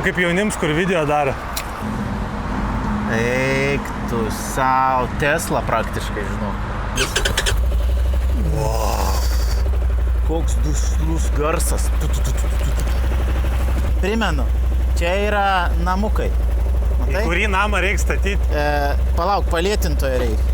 Kaip jaunims, kur video daro. Eik tu sau, Tesla praktiškai, žinau. Wow. Koks duslus garsas. Primenu, čia yra namukai. Matai? Į kurį namą reikia statyti? Palauk, palėtintoje reikia.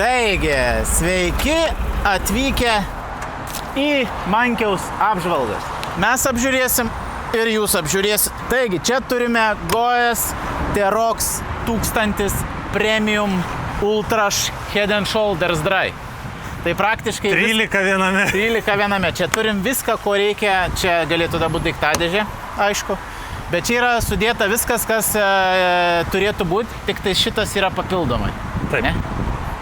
Taigi, sveiki atvykę į Mankiaus apžvalgas. Mes apžiūrėsim ir jūs apžiūrėsit. Taigi, čia turime Goes T-Roc 1000 Premium Ultra Head and Shoulders Dry. Tai praktiškai 13 viename. 13 viename. Čia turim viską, ko reikia. Čia galėtų būti daiktadėžė, aišku. Bet čia yra sudėta viskas, kas turėtų būti, tik tai šitas yra papildomai. Taip. Ne?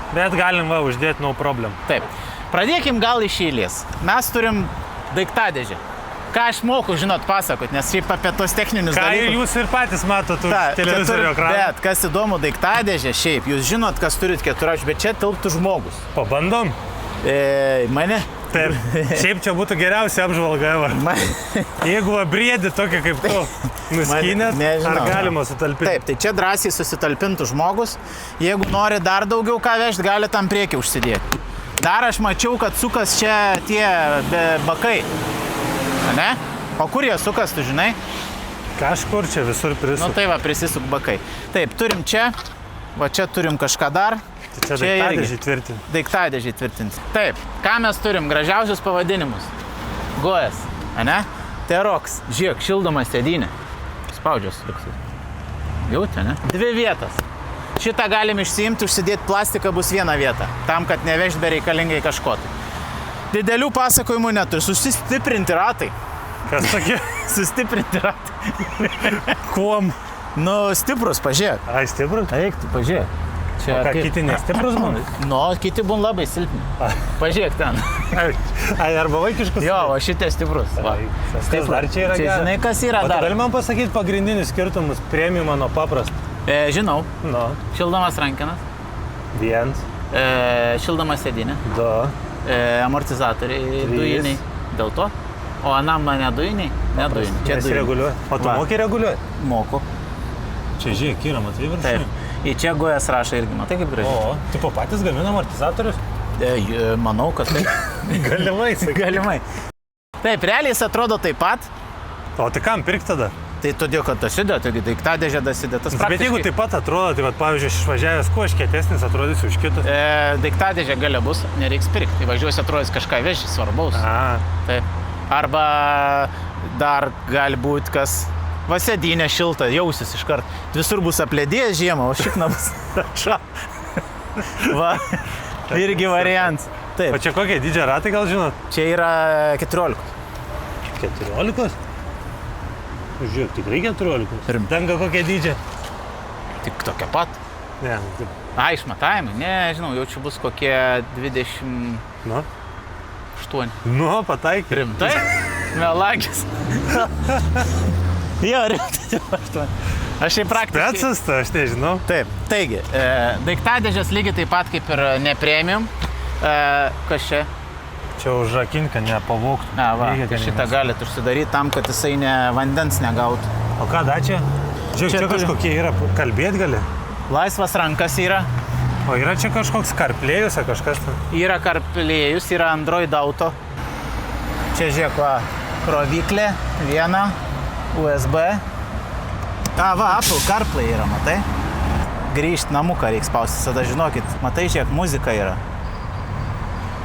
Bet galim uždėti no problem. Taip. Pradėkim gal iš eilės. Mes turim daiktadėžę. Ką aš moku, žinot, pasakot, nes šiaip apie tos techninius dalykus. Ką jūs ir patys matot už televizorio ekraną. Bet kas įdomu, daiktadėžė šiaip, jūs žinot, kas turit 4, bet čia tilptų žmogus. Pabandom? Mane? Taip. Šiaip čia būtų geriausia apžvalga. Jeigu briedį tokia kaip tu nuskynėt, ar galima sutalpinti? Taip, tai čia drąsiai susitalpintų žmogus. Jeigu nori dar daugiau ką vežti, gali tam priekį užsidėti. Dar aš mačiau, kad sukas čia tie bakai. Ne? O kur jie sukas, tu žinai? Kažkur čia visur prisuk. Nu tai va, prisisuk bakai. Taip, turim čia. Va čia turim kažką dar. Čia daiktadėžį tvirtinti. Daiktadėžį tvirtinti. Taip, ką mes turim? Gražiausius pavadinimus. Goes, ane? T-Roc. Žiūrėk, šildoma sėdynė. Spaudžios liuksai. Jautė, ne? 2 vietas. Šitą galim išsiimti, užsidėti plastiką bus 1 vieta. Tam, kad nevežt bereikalingai kažko. Didelių pasakojimų neturi. Sustiprinti ratai. Kas tokie? Sustiprinti ratai. Kuom? Nu, stiprus, pažiūrėk. Ai, stiprus? Eik, tu pažiūrėk. O ką, kiti nestiprus būna? Nu, kiti būna labai silpni. Pažiūrėk ten. Ai, arba vaikiškus? Jo, o šitie stiprus. Kas dar čia yra geras? Žinai, kas yra dar? Gali man pasakyti pagrindinius skirtumus premiumą nuo paprasto? Žinau. Nu. Šildomas rankenas. 1. Šildomas sėdynė. 2. Amortizatoriai dujiniai. Dėl to. O anam ne dujiniai? Ne dujiniai. Čia dujiniai. O tu moki reguliuoti? Moku. Čia žiūrėk, yra, matai viršų? Taip. Į čia Goes rašą irgi, matai kaip gražiai. O, tipo patys gamina amortizatorius? Manau, kad taip. Galimai, sakai. Galimai. Taip, realiai jis atrodo taip pat. O tai kam pirkti tada? Tai todėl, kad dasidė, taigi daiktadėžė dasidė. Bet jeigu taip pat atrodo, tai pavyzdžiui, aš išvažiavęs kuo aš kietesnis, atrodysiu už kitus. Daiktadėžė gale bus, nereiks pirkti. Tai važiuosi atrodys kažką veži svarbaus. Taip. Arba dar gali būti kas... Va sėdynė šilta, jausis iškart. Visur bus apledėjęs žiemą, o šikna bus ša. Va, irgi variants. Taip. O čia kokie didžiai ratai, gal žinot? Čia yra 14. 14? Žiūrėk, tikrai 14. Danga kokie didžiai? Tik tokia pat. Ne. A, išmatavimai? Ne, žinau, jau čia bus kokie 28. Nu, pataikė. Rimtai? Melagis. Jo, rimtai 8. Aš šiaip praktiškai... Specas, aš nežinau. Taip, taigi, daiktadėžės lygiai taip pat kaip ir ne premium. Kas čia? Čia užrakinka, nepavoktų. Na, va, šitą galit užsidaryti tam, kad jisai vandens negautų. O ką da čia? Žiūrėk, čia kažkokie yra, kalbėt gali? Laisvas rankas yra. O yra čia kažkoks karplėjus, ar kažkas? Yra karplėjus, yra Android Auto. Čia žiūrėk, va, kroviklė, viena. USB. Va, Apple CarPlay yra, matai? Grįžt namuką reiks spausti, tada žinokit, matai, žiūrėk, muzika yra.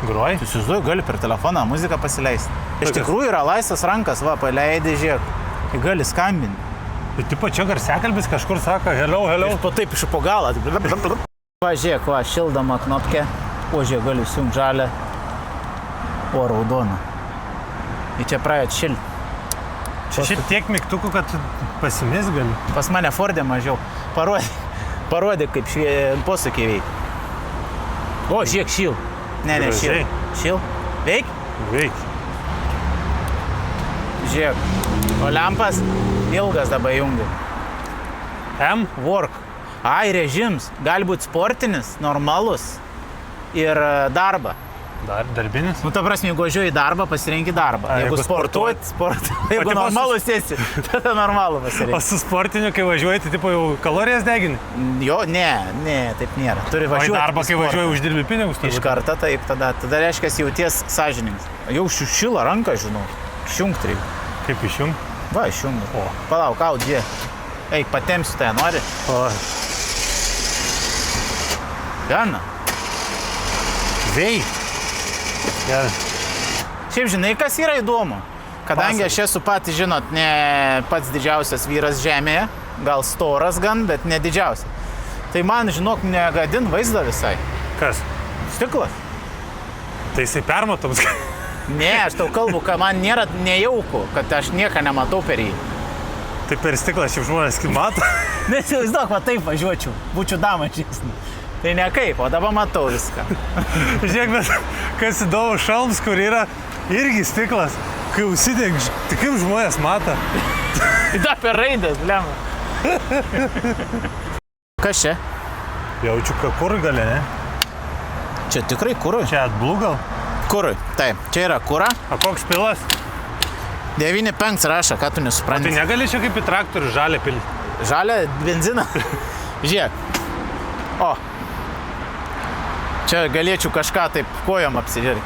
Groji? Tu įsivaizduoji, gali per telefoną muziką pasileisti. Iš tikrųjų yra laisvas rankas, va, paleidi, žiūrėk, gali skambinti. Bet tipo čia garsiakalbis kažkur sako, hello. Taip, iš po galą. Va, žiūrėk, va, šildama knopkė. O, žiūrėk, gali įsijungti žalią. O, raudoną. Ir čia pradėt šilti. Čia šiaip tiek mygtukų, kad pasimis gali. Pas mane Fordė mažiau. Parodė kaip posūkiai veikia. O, žiūrėk, šil. Ne, šil. Šil. Veik? Veik. Žiūrėk, o lempas ilgas dabar jungi. M? Work. Ai, režims. Gali būti sportinis, normalus ir darbą. Darbinis? Nu, ta prasme, jeigu važiuoji į darbą, pasirenki darbą. Jeigu sportuoti. Jeigu normalus esi, tada normalų pasirenki. O su sportiniu, kai važiuoji, tai tipo jau kalorijas degini? Jo, ne, taip nėra. Turi važiuoti. O į darbą, kai važiuoji, uždirbi pinigus? Iš karto taip, tada reiškia, jauties sąžiningas. Jau šila ranką, žinau. Išjungt reikia. Kaip išjungt? Va, išjungt. O. Palauk, audė. Eik, patemsiu tai, nori? O. Gana. Vei. Gerai. Šiaip žinai, kas yra įdomu? Kadangi aš esu patys, žinot, ne pats didžiausias vyras žemėje, gal storas gan, bet ne didžiausias. Tai man, žinok, negadin vaizdą visai. Kas? Stiklas. Tai jisai permatoms. Ne, aš tau kalbu, kad man nėra nejauku, kad aš nieką nematau per jį. Tai per stiklą šiaip žmonės mato. Nesivaizduok, va taip važiuočiau, būčiau damažesnis. Tai ne kaip, o dabar matau viską. Žiūrėk, bet kas įdomu, šalms, kur yra irgi stiklas, kai užsidėk, tai kaip žmonės mato. Da per raidės, lemą. Kas čia? Jaučiu, kad kurui gali, ne? Čia tikrai kurui? Čia atblų gal? Kurui, taip, čia yra kura. O koks pilas? 9,5 rašo, ką tu nesupranti. Tai negali čia kaip į traktorių žalę pilti. Žalę benziną? Žiūrėk. O. Čia galėčiau kažką taip kojom apsidirti.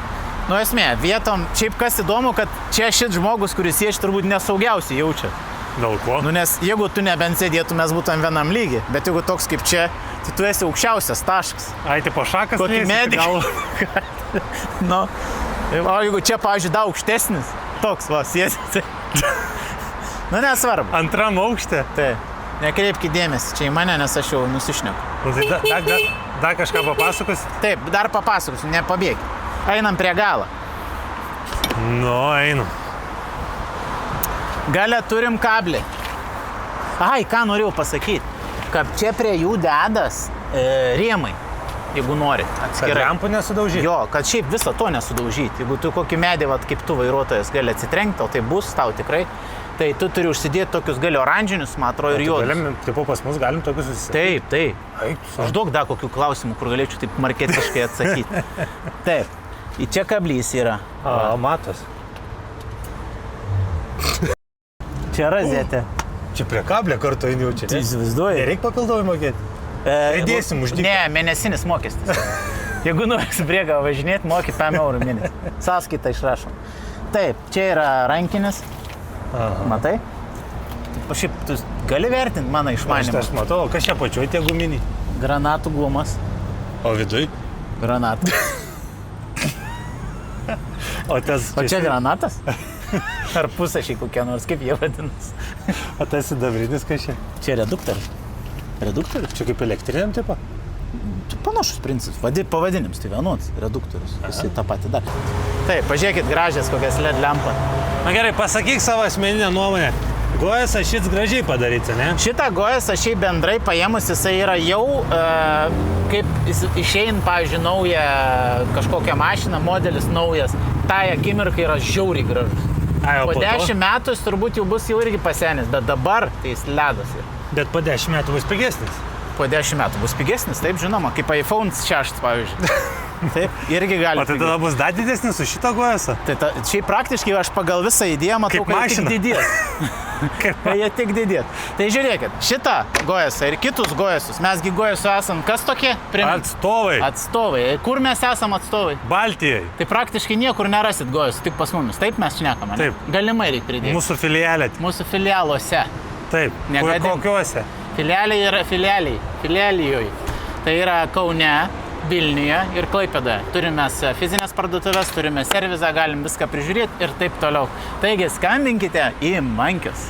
Nu esmė, vietom, šiaip kas įdomu, kad čia šit žmogus, kuris sėdi, turbūt nesaugiausiai jaučia. Dėl ko? Nu nes jeigu tu nebent sėdėtų, mes būtum vienam lygi, bet jeigu toks kaip čia, tai tu esi aukščiausias taškas. Ai, tipo šakas kokį mediką. Nu, o jeigu čia, pavyzdžiui, daug aukštesnis, toks va, sėdi. Nu nesvarbu. Antram aukšte? Taip. Nekreipkite dėmesį čia į mane, nes aš jau nusišneku. Nu, tai dar kažką papasakos? Taip, dar papasakosiu, nepabėgi. Einam prie galo. Nu, einu. Gale turim kablį. Ai, ką norėjau pasakyti. Kad čia prie jų dedas rėmai, jeigu nori. Atskirai. Kad rampų nesudaužyti? Jo, kad šiaip visą to nesudaužyti. Jeigu tu kokį medį, vat, kaip tu vairuotojas, gali atsitrenkti, o tai bus tau tikrai. Tai tu turi užsidėti tokius gali oranžinius, man atrodo, ir juodus. Tipo pas mus galim tokius susisakyti? Taip. Užduok dar kokių klausimų, kur galėčiau taip marketiškai atsakyti. Taip. Į čia kablys yra. O, matos. Čia rozetė. Čia prie kablio kartu eini jau čia. Tai įsivaizduoji. Nereik papildomai mokėti. Įdėsim uždėti. Ne, mėnesinis mokestis. Jeigu nori su priega važinėti, moki 5 eurų mėnesį. Sąskaitą išrašom. Taip, čia yra rankinis. Aha. Matai? O šiaip, tu gali vertinti mano išmanimą. Aš matau, kas čia pačioj tie guminiai? Granatų gumas. O viduj? Granatų. O čia granatas? Ar pusašiai kokie nors, kaip jie vadinas? O tas sidabrinis kas čia? Čia reduktorius. Reduktorius? Čia kaip elektriniam tipo? Panašus principas. Pavadinims, tai vienods reduktorius. Visi tą patį dar. Taip, pažiūrėkit gražias kokias LED lempą. Na gerai, pasakyk savo asmeninę nuomonę. Gojas šits gražiai padaryta, ne? Šitą gojas šiaip bendrai paėmus, jisai yra jau, kaip išein, pavyzdžiui, naują kažkokią mašiną, modelis naujas, tai akimirkai yra žiauriai gražus. Po 10 metų jis turbūt jau bus jau irgi pasenęs, bet dabar tai jis ledas yra. Bet po 10 metų bus pigesnis? Po 10 metų bus pigesnis, taip žinoma, kaip iPhone 6, pavyzdžiui. Taip, irgi gali. O tai tada bus dar didesnis už šitą gojasą? Tai šiaip praktiškai aš pagal visą idėją matau, kad jie tik didės. Jie tik didės. Tai žiūrėkit, šitą gojasą ir kitus gojasus, mesgi gojasų esam kas tokie? Atstovai. Atstovai. Kur mes esam atstovai? Baltijai. Tai praktiškai niekur nerasit gojasų, tik pas mumis. Taip mes šnekame. Taip. Galimai reikia pridėti. Mūsų filialė. Mūsų filialuose. Taip. Kokiuose? Filialiai yra filialijoje. Tai yra Kaune, Vilniuje ir Klaipėdoje. Turime fizinės parduotuvės, turime servizą, galim viską prižiūrėti ir taip toliau. Taigi skambinkite į Mankius.